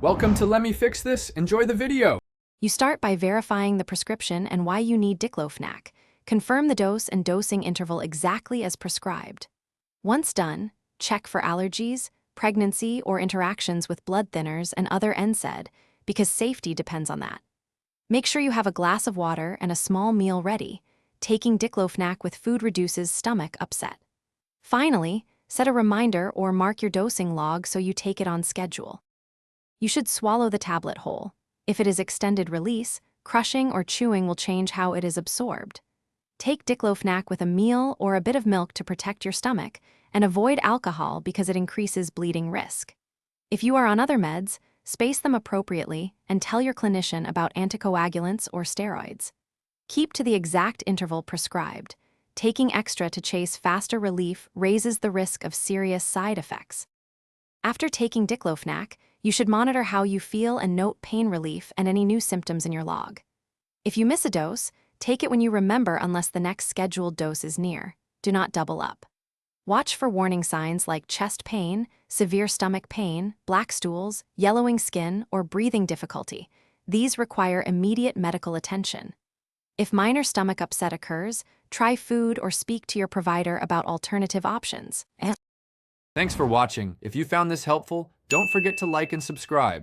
Welcome to Let Me Fix This. Enjoy the video. You start by verifying the prescription and why you need diclofenac. Confirm the dose and dosing interval exactly as prescribed. Once done, check for allergies, pregnancy, or interactions with blood thinners and other NSAID, because safety depends on that. Make sure you have a glass of water and a small meal ready. Taking diclofenac with food reduces stomach upset. Finally, set a reminder or mark your dosing log so you take it on schedule. You should swallow the tablet whole. If it is extended release, crushing or chewing will change how it is absorbed. Take diclofenac with a meal or a bit of milk to protect your stomach, and avoid alcohol because it increases bleeding risk. If you are on other meds, space them appropriately and tell your clinician about anticoagulants or steroids. Keep to the exact interval prescribed. Taking extra to chase faster relief raises the risk of serious side effects. After taking diclofenac, you should monitor how you feel and note pain relief and any new symptoms in your log. If you miss a dose, take it when you remember unless the next scheduled dose is near. Do not double up. Watch for warning signs like chest pain, severe stomach pain, black stools, yellowing skin, or breathing difficulty. These require immediate medical attention. If minor stomach upset occurs, try food or speak to your provider about alternative options. Thanks for watching. If you found this helpful, don't forget to like and subscribe.